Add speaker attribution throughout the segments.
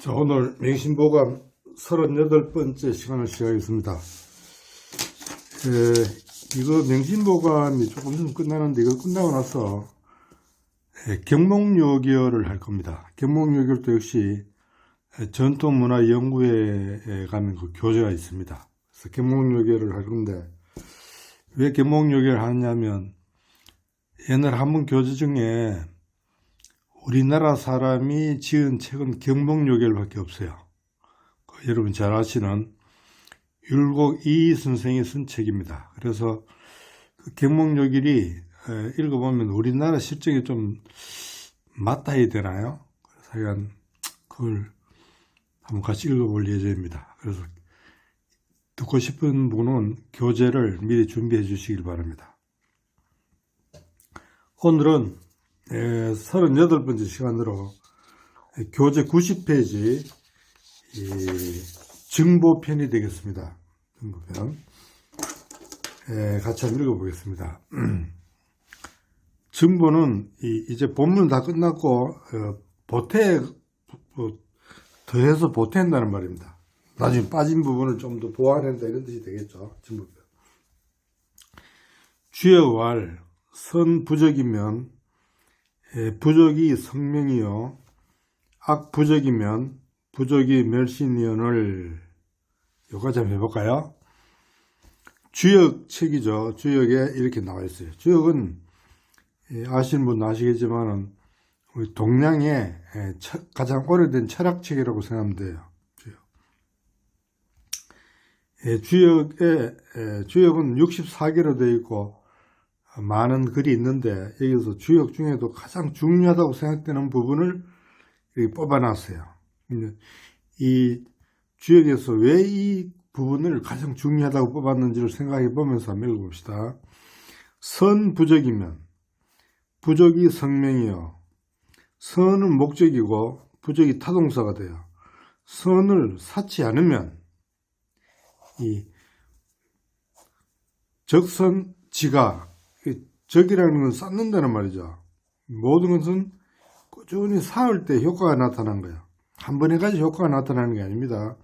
Speaker 1: 자, 오늘 맹신보감 38번째 시간을 시작하겠습니다. 이거 맹신보감이 조금 있으면 끝나는데, 이거 끝나고 나서 경목요결을 할 겁니다. 경목요결도 역시 전통문화연구회에 가면 그 교재가 있습니다. 그래서 경목요결을 할 건데, 왜 경목요결을 하냐면, 옛날 한문 교재 중에 우리나라 사람이 지은 책은 경목요결밖에 없어요. 여러분 잘 아시는 율곡 이 선생이 쓴 책입니다. 그래서 그 경목요결이 읽어보면 우리나라 실정이 좀 맞닿아 되나요? 그래서 하여간 그걸 한번 같이 읽어볼 예정입니다. 그래서 듣고 싶은 분은 교재를 미리 준비해 주시길 바랍니다. 오늘은 38번째 시간으로 교재 90페이지 증보편이 되겠습니다. 증보편. 같이 한번 읽어보겠습니다. 증보는 이제 본문 다 끝났고 더해서 보태한다는 말입니다. 나중에 빠진 부분을 좀 더 보완한다 이런 뜻이 되겠죠. 증보편. 주역왈 선부적이면 부적이 성명이요 악부적이면 부적이 멸신이언을 여기까지 한번 해볼까요? 주역책이죠. 주역에 이렇게 나와 있어요. 주역은 아시는 분 아시겠지만은 우리 동양의 가장 오래된 철학책이라고 생각하면 돼요. 주역은 64개로 되어 있고 많은 글이 있는데, 여기서 주역 중에도 가장 중요하다고 생각되는 부분을 여기 뽑아놨어요. 이 주역에서 왜 이 부분을 가장 중요하다고 뽑았는지를 생각해 보면서 한번 읽어봅시다. 선부적이면 부적이 성명이요. 선은 목적이고 부적이 타동사가 돼요. 선을 쌓지 않으면 이 적선지가, 적이라는 건 쌓는다는 말이죠. 모든 것은 꾸준히 쌓을 때 효과가 나타난 거예요. 한 번에 가지 효과가 나타나는 게 아닙니다.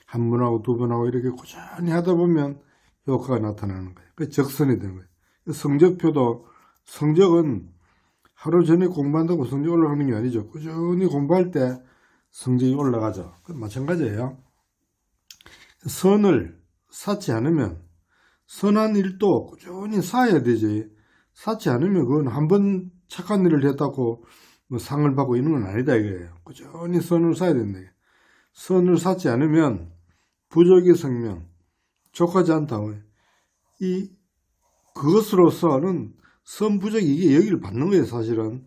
Speaker 1: 한 번하고 두 번하고 이렇게 꾸준히 하다 보면 효과가 나타나는 거예요. 그 적선이 되는 거예요. 성적표도, 성적은 하루 전에 공부한다고 성적이 올라가는 게 아니죠. 꾸준히 공부할 때 성적이 올라가죠. 마찬가지예요. 선을 쌓지 않으면, 선한 일도 꾸준히 쌓아야 되지, 쌓지 않으면 그건 한 번 착한 일을 했다고 뭐 상을 받고 있는 건 아니다 이거예요. 꾸준히 선을 쌓아야 된다. 선을 쌓지 않으면 부적이 성명, 족하지 않다. 그것으로서는 선부적이 이게 여기를 받는 거예요. 사실은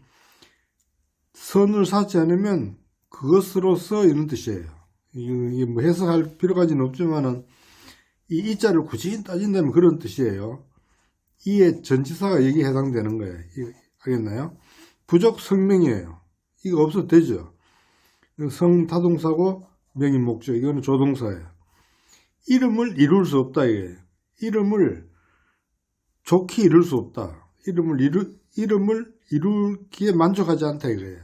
Speaker 1: 선을 쌓지 않으면 그것으로서 이런 뜻이에요. 이게 뭐 해석할 필요까지는 없지만은 이 자를 굳이 따진다면 그런 뜻이에요. 이의 전치사가 여기에 해당되는 거예요. 알겠나요? 부적 성명이에요. 이거 없어도 되죠. 성 타동사고 명이 목적, 이거는 조동사예요. 이름을 이룰 수 없다 이거예요. 이름을 좋게 이룰 수 없다. 이름을 이루기에 만족하지 않다 이거예요.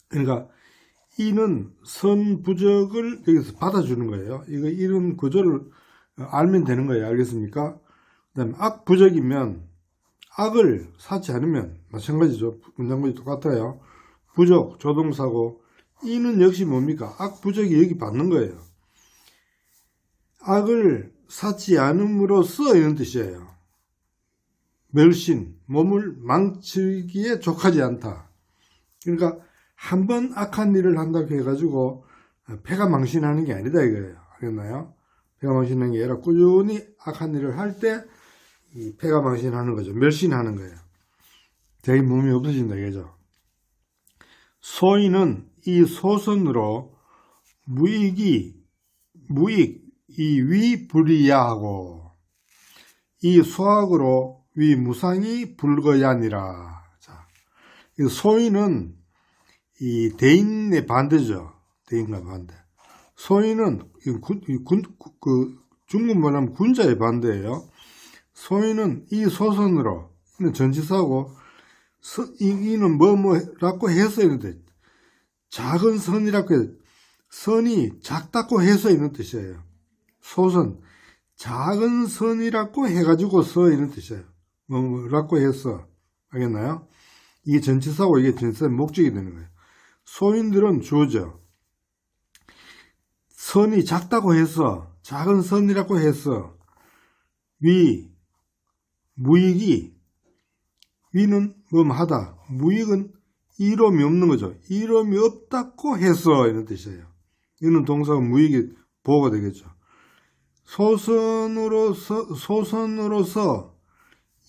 Speaker 1: 그러니까 이는 선부적을 여기서 받아주는 거예요. 이런 구조를 알면 되는 거예요. 알겠습니까? 그 다음에 악부적이면, 악을 쌓지 않으면 마찬가지죠. 문장구조 똑같아요. 부적, 조동사고, 이는 역시 뭡니까? 악부적이 여기 받는 거예요. 악을 쌓지 않음으로써 이런 뜻이에요. 멸신, 몸을 망치기에 족하지 않다. 그러니까 한 번 악한 일을 한다고 해가지고 패가 망신하는 게 아니다 이거예요. 알겠나요? 패가 망신하는 게 아니라 꾸준히 악한 일을 할 때 이 패가 망신하는 거죠. 멸신하는 거예요. 자기 몸이 없어진다 이거죠. 소인은 이 소선으로 무익 이 위불이야하고 이 소악으로 위무상이 불거야니라. 자, 이 소인은 이 대인의 반대죠. 대인과 반대. 소인은 중국말 하면 군자의 반대예요. 소인은 이 소선으로, 이는 전치사고, 이는 뭐뭐라고 해서 있는데 작은 선이라고 해서 선이 작다고 해서 이런 뜻이에요. 소선, 작은 선이라고 해가지고서 이런 뜻이에요. 뭐라고 해서, 알겠나요? 이게 전치사고 이게 전치사의 목적이 되는 거예요. 소인들은 주어죠. 선이 작다고 해서, 작은 선이라고 해서, 무익이, 위는 하다, 무익은 이름이 없는 거죠. 이름이 없다고 해서 이런 뜻이에요. 이는 동사가 무익이 보호가 되겠죠. 소선으로서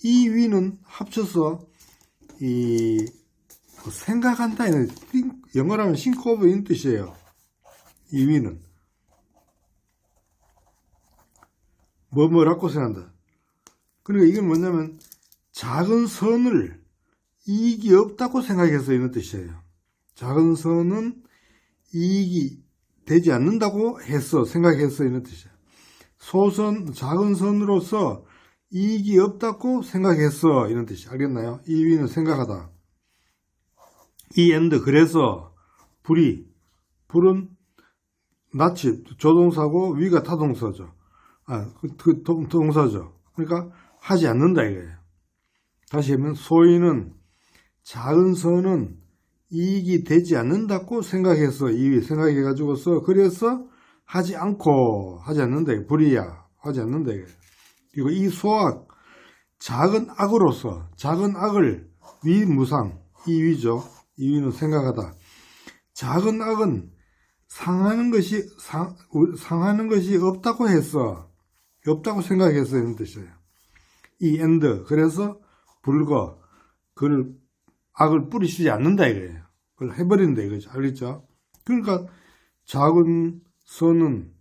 Speaker 1: 이 위는 합쳐서 생각한다. 영어로 하면 think of 이런 뜻이에요. 이 위는 뭐라고 생각한다. 그러니까 이게 뭐냐면 작은 선을 이익이 없다고 생각해서 이런 뜻이에요. 작은 선은 이익이 되지 않는다고 생각해서 이런 뜻이에요. 작은 선으로서 이익이 없다고 생각해서 이런 뜻이 알겠나요? 이 위는 생각하다. 이 엔드 그래서 불은 낯이 조동사고 위가 타동사죠. 동사죠. 그러니까 하지 않는다 이거예요. 다시 하면 소인은 작은 선은 이익이 되지 않는다고 생각해서 이 생각해가지고서 그래서 하지 않는다. 불이야. 하지 않는다. 그리고 이 소악, 작은 악을 위무상, 이 위죠. 이 위는 생각하다. 작은 악은 상하는 것이 없다고 생각해서 이런 뜻이에요. 이 엔드, 그래서 그를 악을 뿌리시지 않는다 이거예요. 그걸 해버린다 이거죠. 알겠죠? 그러니까 작은 선은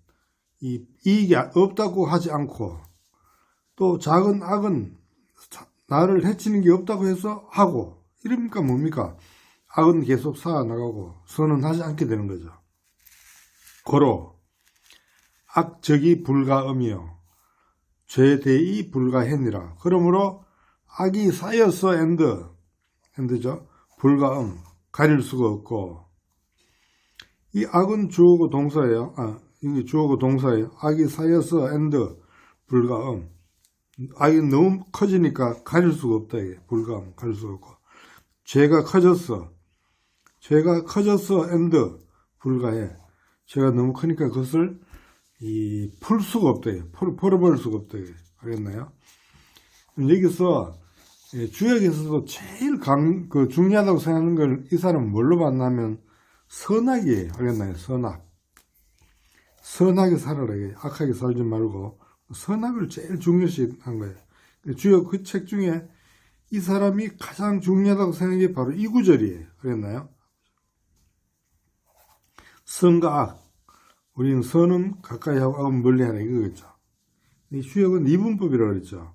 Speaker 1: 이익이 없다고 하지 않고 또 작은 악은 나를 해치는 게 없다고 해서 하고 이러니까 뭡니까? 악은 계속 쌓아나가고 선은 하지 않게 되는 거죠. 고로 악적이 불가음이요 죄대이 불가해니라. 그러므로 악이 쌓여서 엔드죠. 불가음 가릴 수가 없고 이 악은 주어고 동사예요. 이게 주어고 동사예요. 악이 쌓여서 엔드 불가음. 악이 너무 커지니까 가릴 수가 없다 이게. 불가음 가릴 수가 없고 죄가 커졌어 엔드 불가해. 죄가 너무 크니까 그것을 풀 수가 없다 이게. 풀어버릴 수가 없다 이게. 알겠나요? 여기서 주역에서도 제일 중요하다고 생각하는 걸 이 사람은 뭘로 봤냐면 선악이에요. 알겠나요? 선하게 살아라. 악하게 살지 말고 선악을 제일 중요시 한 거예요. 주역 그 책 중에 이 사람이 가장 중요하다고 생각한 게 바로 이 구절이에요. 알겠나요? 선과 악. 우리는 선은 가까이 하고 악은 멀리하라 이거겠죠. 이 주역은 이분법이라고 그랬죠.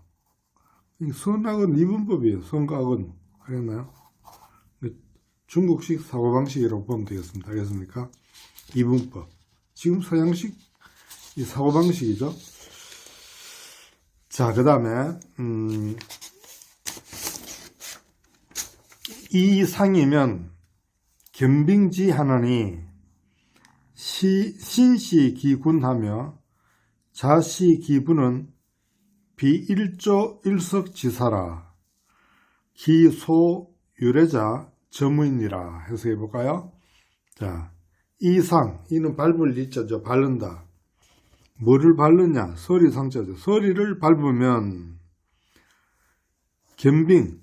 Speaker 1: 선악은 이분법이에요. 선과 악은. 알겠나요? 중국식 사고방식이라고 보면 되겠습니다. 알겠습니까? 이분법. 지금 서양식 사고방식이죠. 자, 그 다음에 이상이면 겸빙지하나니 신시기군하며 자시기분은 비일조일석지사라 기소유래자 점의니라 해석해 볼까요? 자, 이상, 이는 밟을 이자죠. 바른다. 뭐를 바르냐? 서리상자죠. 서리를 밟으면 겸빙,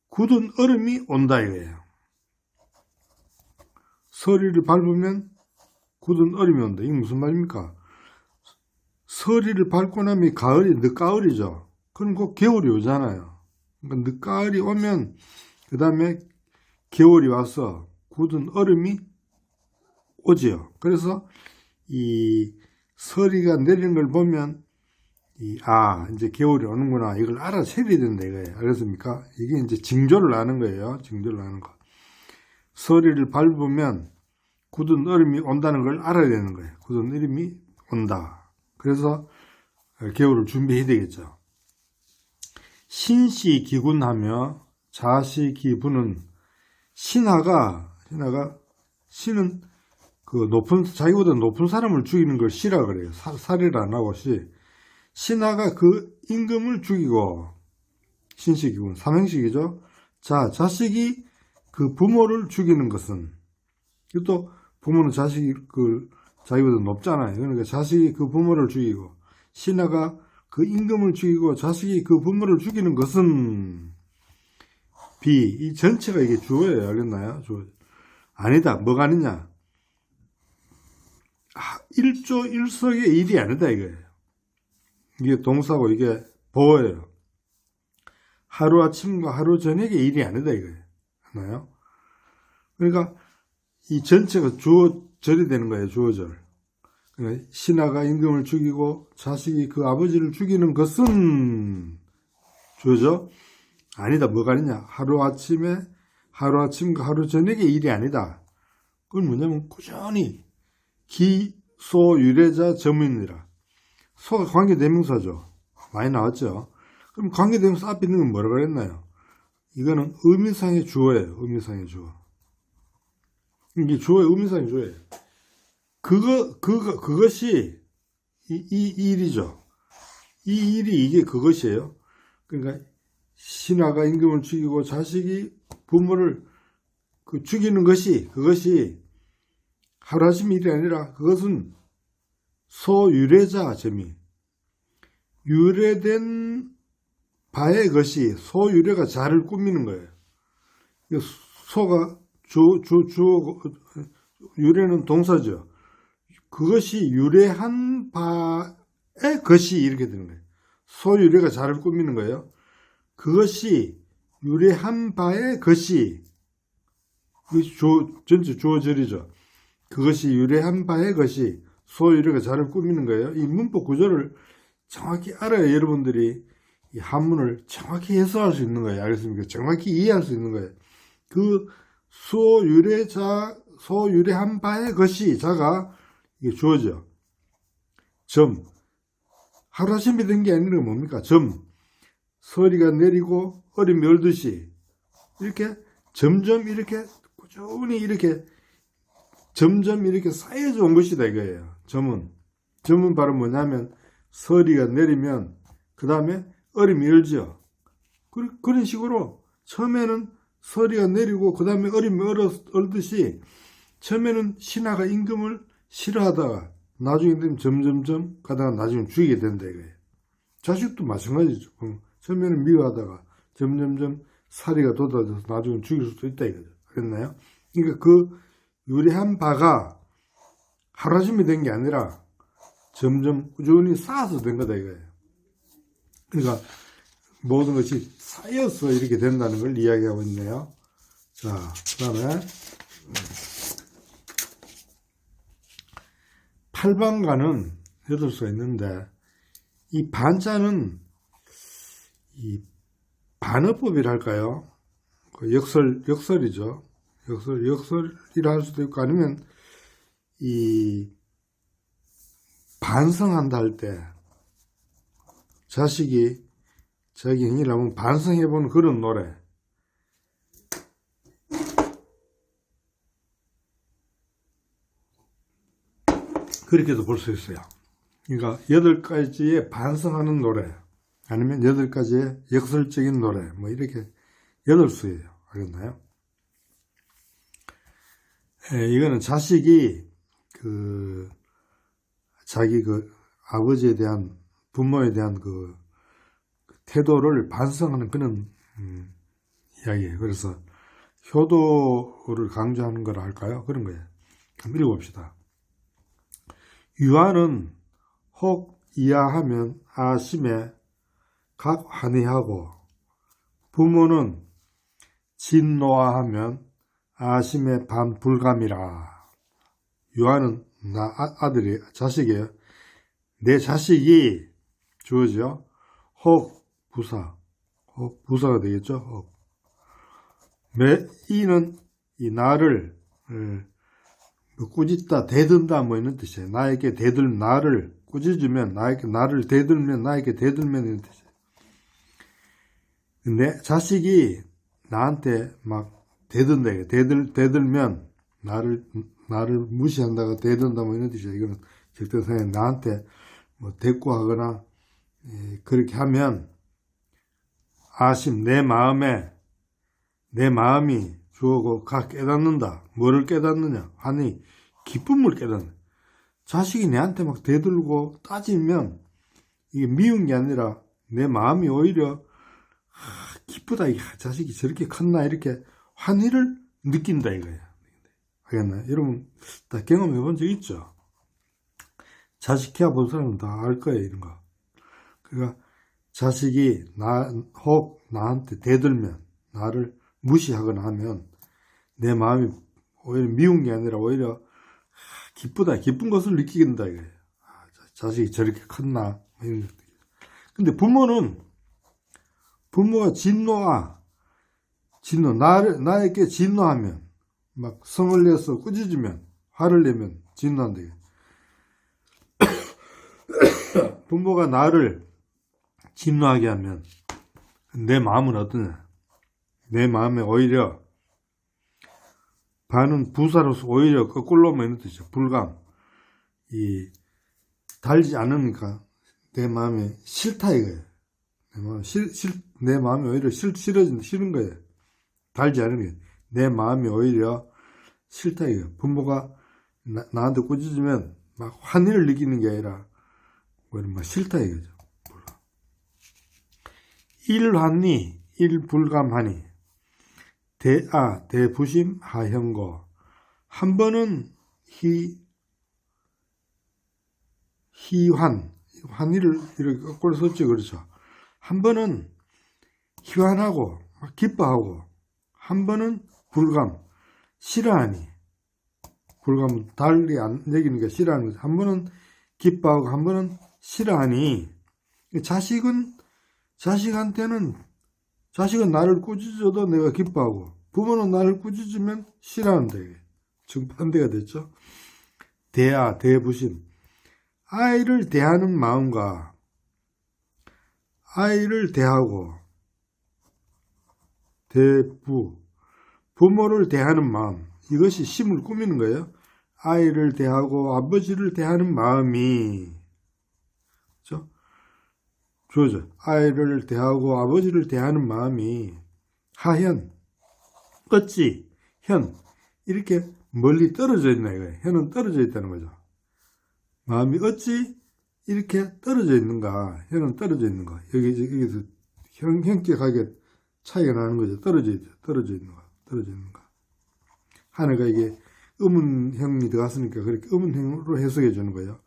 Speaker 1: 굳은 얼음이 온다 이거예요. 서리를 밟으면 굳은 얼음이 온다. 이게 무슨 말입니까? 서리를 밟고 나면 가을이 늦가을이죠. 그럼 곧 겨울이 오잖아요. 그러니까 늦가을이 오면 그 다음에 겨울이 와서 굳은 얼음이 오지요. 그래서 이 서리가 내리는 걸 보면 이제 겨울이 오는구나 이걸 알아채야 된다 이거예요. 알겠습니까? 이게 이제 징조를 아는 거예요. 징조를 아는 거. 서리를 밟으면 굳은 얼음이 온다는 걸 알아야 되는 거예요. 굳은 얼음이 온다. 그래서 겨울을 준비해야 되겠죠. 신시기군하며 자시기분은 신하가 시는 그 자기보다 높은 사람을 죽이는 걸 시라 그래요. 살해를 안 하고 시. 신하가 그 임금을 죽이고, 신식이군. 삼행식이죠. 자, 자식이 그 부모를 죽이는 것은, 또 부모는 자식이 자기보다 높잖아요. 그러니까 자식이 그 부모를 죽이고, 신하가 그 임금을 죽이고, 자식이 그 부모를 죽이는 것은, 이 전체가 이게 주어예요. 알겠나요? 주어. 아니다. 뭐가 아니냐? 일조 일석의 일이 아니다 이거예요. 이게 동사고 이게 보어예요. 하루아침과 하루 저녁의 일이 아니다 이거예요. 하나요? 그러니까 이 전체가 주어절이 되는 거예요. 주어절. 그러니까 신하가 임금을 죽이고 자식이 그 아버지를 죽이는 것은 주어죠. 아니다. 뭐가 아니냐? 하루아침과 하루 저녁의 일이 아니다. 그건 뭐냐면 꾸준히 기소유래자 점이니라. 소가 관계대명사죠. 많이 나왔죠. 그럼 관계대명사 앞에 있는 건 뭐라고 그랬나요? 이거는 의미상의 주어예요. 의미상의 주어. 이게 주어의 의미상의 주어예요. 그것이 이 일이죠. 이 일이 이게 그것이에요. 그러니까 신하가 임금을 죽이고 자식이 부모를 죽이는 그것이 하루아침 일이 아니라 그것은 소유래자 점이 유래된 바의 것이 소유래가 자를 꾸미는 거예요. 소가 유래는 동사죠. 그것이 유래한 바의 것이 이렇게 되는 거예요. 소유래가 자를 꾸미는 거예요. 그것이 유래한 바의 것이 전체 주어절이죠. 그것이 유래한 바의 것이 소유래가 자를 꾸미는 거예요. 이 문법 구조를 정확히 알아야 여러분들이 이 한문을 정확히 해석할 수 있는 거예요. 알겠습니까? 정확히 이해할 수 있는 거예요. 그 소유래한 바의 것이 자가 이게 주어져. 점. 하루아침이 된 게 아니라 뭡니까? 점. 서리가 내리고 얼음이 얼듯이 이렇게 점점 이렇게 꾸준히 이렇게 점점 이렇게 쌓여져 온 것이다 이거예요. 점은 바로 뭐냐면 서리가 내리면 그 다음에 얼음이 얼죠. 그런 식으로 처음에는 서리가 내리고 그 다음에 얼음이 얼듯이 처음에는 신하가 임금을 싫어하다가 나중에 되면 점점점 가다가 나중에 죽이게 된다 이거예요. 자식도 마찬가지죠. 처음에는 미워하다가 점점점 살이가 돋아져서 나중에 죽일 수도 있다 이거죠. 그랬나요? 그러니까 그 유래한 바가 하루아침이 된 게 아니라 점점 꾸준히 쌓아서 된 거다 이거예요. 그러니까 모든 것이 쌓여서 이렇게 된다는 걸 이야기하고 있네요. 자, 그 다음에 8반가는 8수가 있는데 이 반자는 이 반어법이랄까요? 역설이죠. 역설이라 할 수도 있고 아니면 이 반성한다 할 때 자식이 자기 행위를 한번 반성해보는 그런 노래. 그렇게도 볼 수 있어요. 그러니까 8가지의 반성하는 노래 아니면 8가지의 역설적인 노래 뭐 이렇게 8수예요. 알겠나요? 이거는 자식이 자기 아버지에 대한 부모에 대한 태도를 반성하는 그런 이야기예요. 그래서 효도를 강조하는 거라 할까요? 그런 거예요. 한번 읽어봅시다. 유아는 혹 이하하면 아심에 각 환희하고 부모는 진노하하면 아심에 반불감이라. 유아는 아들이 자식이에요. 내 자식이 주어죠. 혹 부사가 되겠죠. 혹. 이는 이 나를 꾸짖다 대든다 뭐 이런 뜻이에요. 나에게 나를 꾸짖으면 나를 대들면 나에게 대들면 이런 뜻이에요. 근데 자식이 나한테 막 대든다. 대들면 나를 무시한다가 대든다 뭐 이런 뜻이야. 이거는 적당히 나한테 뭐 대꾸하거나 그렇게 하면 아심 내 마음이 주어고 가 깨닫는다. 뭐를 깨닫느냐? 아니 기쁨을 깨닫는. 자식이 내한테 막 대들고 따지면 이게 미운 게 아니라 내 마음이 오히려 기쁘다. 이 자식이 저렇게 컸나 이렇게 환희를 느낀다 이거야. 알겠나요? 여러분 다 경험해 본 적 있죠? 자식 키워 본 사람은 다 알 거예요, 이런 거. 그러니까 자식이 혹 나한테 대들면 나를 무시하거나 하면 내 마음이 오히려 미운 게 아니라 오히려 기쁘다, 기쁜 것을 느끼게 된다 이거예요. 자식이 저렇게 컸나 이런 것들. 근데 부모가 진노 나에게 진노하면 막 성을 내서 꾸짖으면 화를 내면 진노한다. 부모가 나를 진노하게 하면 내 마음은 어떠냐? 내 마음에 오히려 반은 부사로서 오히려 거꾸로만 있는 뜻이죠. 불감. 달지 않으니까 내 마음에 싫다 이거예요. 내 마음이 오히려 싫은 거예요. 달지 않으면 내 마음이 오히려 싫다 이거예요. 부모가 나한테 꾸짖으면 막 환희를 느끼는 게 아니라 막 싫다 이거죠. 일환니 일불감하니 대부심 하형거. 한 번은 환희를 이렇게 거꾸로 썼죠. 그렇죠. 한 번은 희환하고 기뻐하고, 한 번은 불감 싫어하니. 불감은 달리 안 여기니까 싫어하는 거죠. 한 번은 기뻐하고 한 번은 싫어하니. 자식은 나를 꾸짖어도 내가 기뻐하고, 부모는 나를 꾸짖으면 싫어한다. 정반대가 됐죠. 대부심. 아이를 대하는 마음과 아이를 대하고, 부모를 대하는 마음. 이것이 심을 꾸미는 거예요. 아이를 대하고 아버지를 대하는 마음이, 그렇죠? 주어져. 아이를 대하고 아버지를 대하는 마음이 하현, 어찌, 현, 이렇게 멀리 떨어져 있나 이거예요. 현은 떨어져 있다는 거죠. 마음이 어찌 이렇게 떨어져 있는가. 현은 떨어져 있는 거. 여기서 형격하게 차이가 나는 거죠. 떨어져 있는 거. 하나가 이게 의문형이 들어갔으니까 그렇게 의문형으로 해석해 주는 거예요.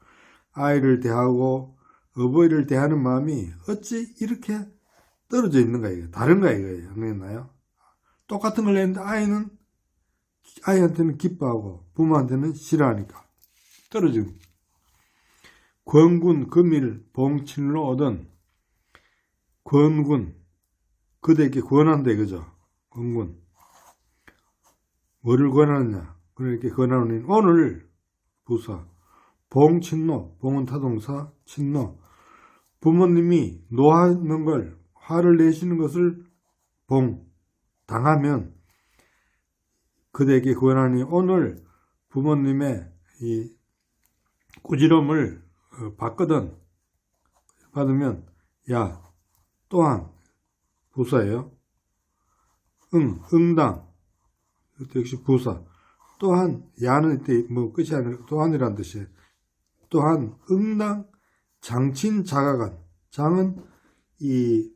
Speaker 1: 아이를 대하고 어버이를 대하는 마음이 어찌 이렇게 떨어져 있는가 이거. 다른가 이거예요. 알겠나요? 똑같은 걸 했는데 아이한테는 기뻐하고 부모한테는 싫어하니까 떨어지는. 권군 금일 봉친로 얻은. 권군, 그대에게 권한다 이거죠. 권군. 뭐를 권하느냐? 그렇게 권하는 오늘 부사. 봉친노, 봉은 타동사, 친노. 부모님이 노하는 걸, 화를 내시는 것을 당하면 그대에게 권하니. 오늘 부모님의 이 꾸지럼을 받으면 야, 또한 부사예요. 응당. 이것도 역시 부사. 또한 야는 이때 뭐 끝이 아니라 또한이라는 뜻이에요. 또한 응당 장친 자가간. 장은 이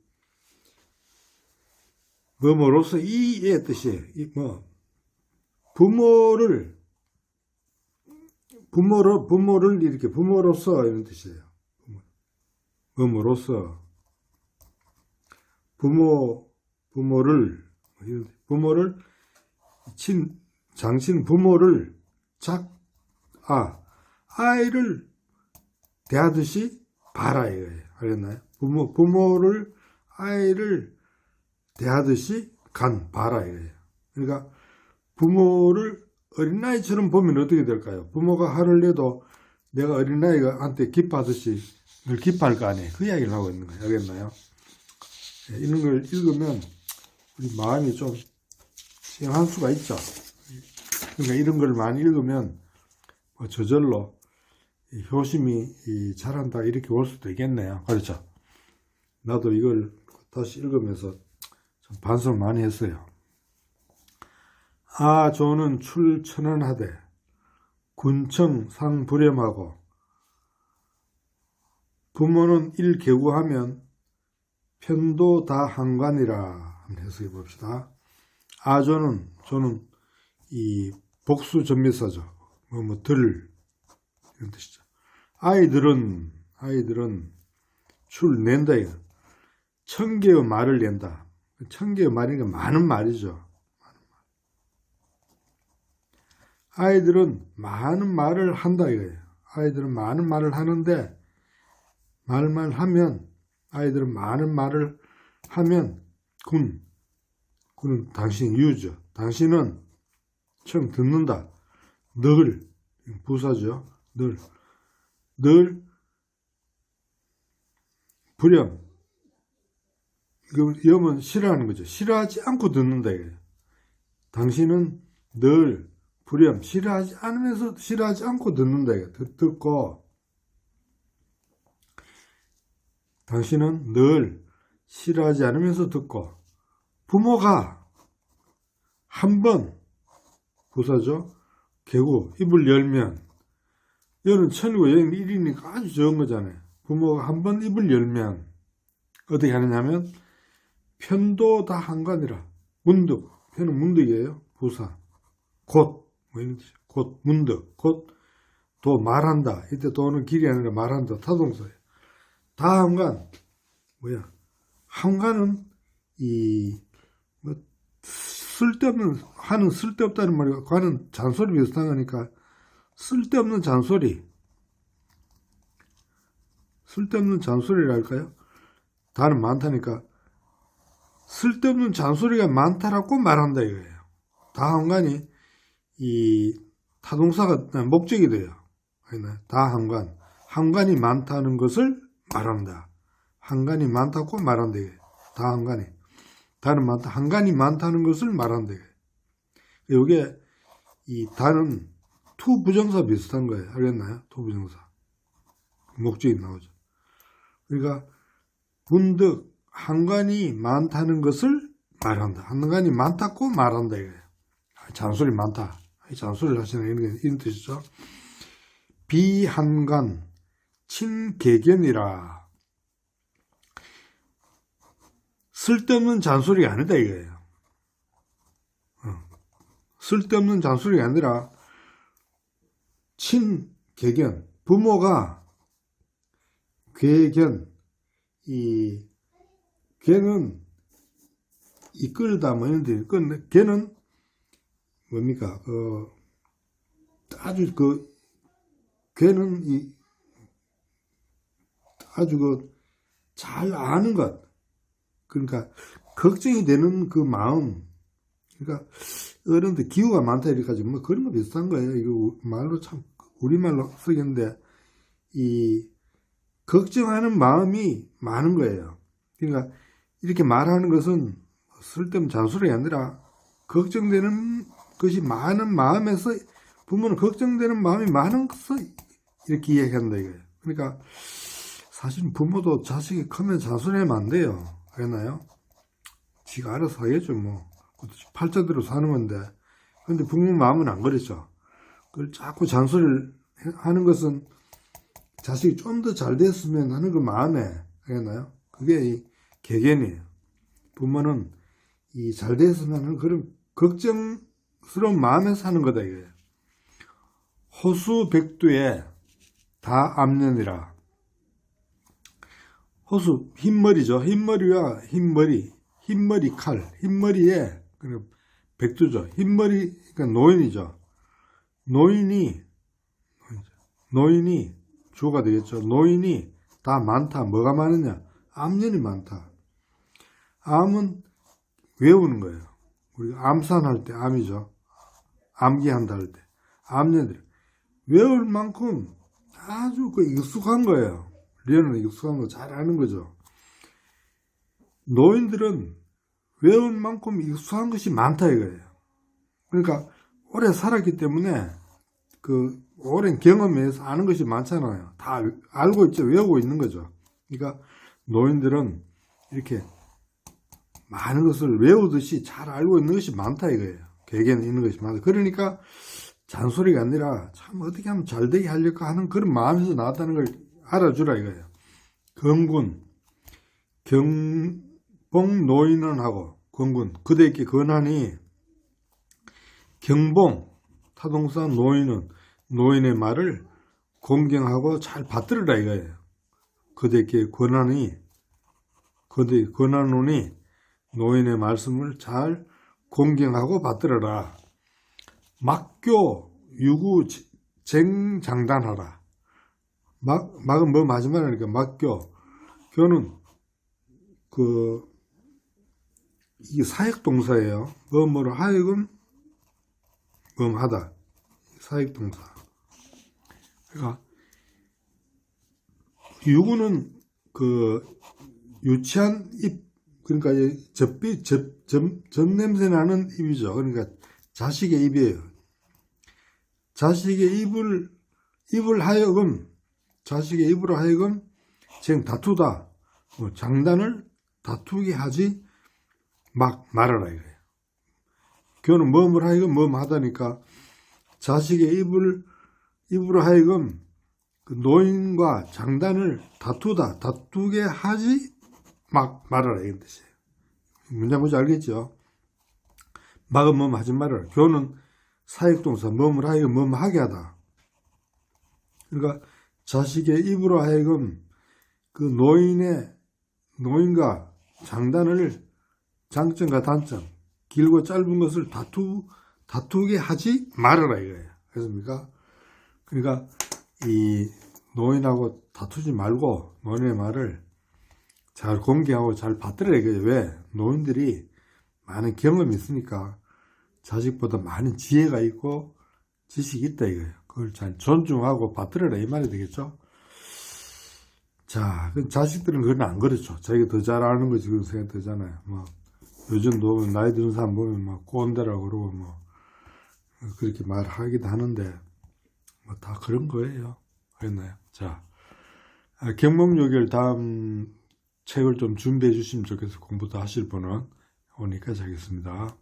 Speaker 1: 뭐로서 이의 뜻이에요. 부모를 이렇게 부모로서 이런 뜻이에요. 부모로서 부모를 장친 부모를 아이를 대하듯이 봐라 이거예요. 알겠나요? 부모를 아이를 대하듯이 봐라 이거예요. 그러니까 부모를 어린아이처럼 보면 어떻게 될까요? 부모가 화를 내도 내가 어린아이한테 기뻐하듯이 늘 기뻐할 거 아니에요. 그 이야기를 하고 있는 거예요. 알겠나요? 이런 걸 읽으면 우리 마음이 좀 싱한 수가 있죠. 그러니까 이런 걸 많이 읽으면 저절로 이 효심이 자란다 이렇게 볼 수도 있겠네요. 그렇죠? 나도 이걸 다시 읽으면서 좀 반성을 많이 했어요. 아조는 출천연하되 군청 상불염하고 부모는 일개구하면 편도 다 한관이라 한번 해석해 봅시다. 저는 이 복수 전미사죠. 들 이런 뜻이죠. 아이들은 출낸다 이거. 1000개의 말을 낸다. 1000개의 말이니까 많은 말이죠. 아이들은 많은 말을 한다 이거예요. 아이들은 많은 말을 하는데 말만 하면 아이들은 많은 말을 하면 군은 당신 유죠. 당신은 처음 듣는다. 늘 부사죠. 늘 불염. 염은 싫어하는 거죠. 싫어하지 않고 듣는다 이거예요. 당신은 늘 불염 싫어하지 않고 듣는다 이거예요. 듣고 당신은 늘 싫어하지 않으면서 듣고 부모가 한번 부사죠. 개구 입을 열면 여는 천이고 여는 일이니까 아주 적은 거잖아요. 부모가 한번 입을 열면 어떻게 하느냐면 편도 다 한관이라 문득 편은 문득이에요. 부사 곧 문득 곧 도 말한다. 이때 도는 길이 아니라 말한다. 타동사예요. 다 한관 한관은 쓸데없는 하는 쓸데없다는 말이고 관은 잔소리 비슷한 거니까 쓸데없는 잔소리랄까요? 다는 많다니까 쓸데없는 잔소리가 많다라고 말한다 이거예요. 다 한관이 이 타동사가 목적이 돼요. 다 한관이 많다는 것을 말한다. 한관이 많다고 말한다 이거예요. 다 한관이 다는 많다. 한관이 많다는 것을 말한다 이거예요. 이게 이 다는 투 부정사 비슷한 거예요. 알겠나요? 투 부정사 목적이 나오죠. 그러니까 문득 한관이 많다는 것을 말한다. 한관이 많다고 말한다 이거예요. 잔소리 많다. 잔소리를 하시는 이런 뜻이죠. 비한관 친개견이라 쓸데없는 잔소리가 아니다 이거예요. 쓸데없는 잔소리가 아니라 친개견 부모가 괴견 이 개는 이끌다 뭐 이런데 개는 뭡니까 아주 개는 아주 잘 아는 것 그러니까 걱정이 되는 그 마음 그러니까 어른들 기후가 많다 이렇게까지 뭐 그런 거 비슷한 거예요. 이거 말로 참 우리말로 쓰겠는데 이 걱정하는 마음이 많은 거예요. 그러니까 이렇게 말하는 것은 쓸데없는 잔소리가 아니라 걱정되는 것이 많은 마음에서 부모는 걱정되는 마음이 많은 것을 이렇게 이야기한다 이거예요. 그러니까 사실 부모도 자식이 크면 잔소리하면 안 돼요. 알겠나요? 지가 알아서 하겠죠 뭐. 팔자대로 사는 건데 근데 부모 마음은 안 그렇죠. 그걸 자꾸 잔소리를 하는 것은 자식이 좀 더 잘 됐으면 하는 그 마음에 알겠나요? 그게 이 개견이에요. 부모는 이 잘 됐으면 하는 그런 걱정스러운 마음에 사는 거다 이거예요. 호수 백두에 다 암년이라. 호수 흰머리죠. 흰머리와 흰머리 칼, 흰머리에 백두죠. 흰머리 그러니까 노인이죠. 노인이 주어가 되겠죠. 노인이 다 많다. 뭐가 많으냐? 암년이 많다. 암은 외우는 거예요. 우리가 암산할 때 암이죠. 암기한다 할 때 암년들 외울 만큼 아주 익숙한 거예요. 리언은 익숙한 거 잘 아는 거죠. 노인들은 외울 만큼 익숙한 것이 많다 이거예요. 그러니까 오래 살았기 때문에 그 오랜 경험에서 아는 것이 많잖아요. 다 알고 있죠. 외우고 있는 거죠. 그러니까 노인들은 이렇게 많은 것을 외우듯이 잘 알고 있는 것이 많다 이거예요. 계획에는 있는 것이 많다. 그러니까 잔소리가 아니라 참 어떻게 하면 잘 되게 하려고 하는 그런 마음에서 나왔다는 걸 알아주라 이거예요. 경군, 경봉 노인은 하고 경군 그대께 권하니 경봉 타동사 노인은 노인의 말을 공경하고 잘 받들으라 이거예요. 그대께 권하니 그대 권하노니 노인의 말씀을 잘 공경하고 받들어라. 막교 유구 쟁장단하라. 막은 뭐 마지막이니까 막교. 교는 이게 사역동사예요. 뭐뭐로 하여금 하다. 사역동사. 그러니까 유구는 유치한 입, 그러니까 젖냄새 나는 입이죠. 그러니까 자식의 입이에요. 자식의 입을 하여금, 자식의 입으로 하여금 지금 다투다, 장단을 다투게 하지 말아라 이거예요. 교는 뭐뭐 하여금 뭐뭐 하다니까 자식의 입으로 하여금 그 노인과 장단을 다투게 하지 말아라 이런 뜻이에요. 문장 보지 알겠죠? 막은 뭐뭐 하지 말아라. 교는 사역동사 뭐뭐 하여금 뭐뭐 하게 하다. 그러니까 자식의 입으로 하여금 그 노인과 장단을 장점과 단점, 길고 짧은 것을 다투게 하지 말아라 이거예요. 그렇습니까? 그러니까 이 노인하고 다투지 말고 노인의 말을 잘 공개하고 잘 받들어야 이거예요. 왜? 노인들이 많은 경험이 있으니까 자식보다 많은 지혜가 있고 지식이 있다 이거예요. 그걸 잘 존중하고 받들어라 이 말이 되겠죠. 자, 자식들은 그건 안 그렇죠. 자기가 더 잘 아는 거지 그런 생각 들잖아요. 뭐 요즘도 나이 드는 사람 보면 막 꼰대라고 그러고 뭐 그렇게 말하기도 하는데 뭐 다 그런 거예요. 그랬나요? 자, 경목요결 다음 책을 좀 준비해 주시면 좋겠어요. 공부 더 하실 분은 오니까 하겠습니다.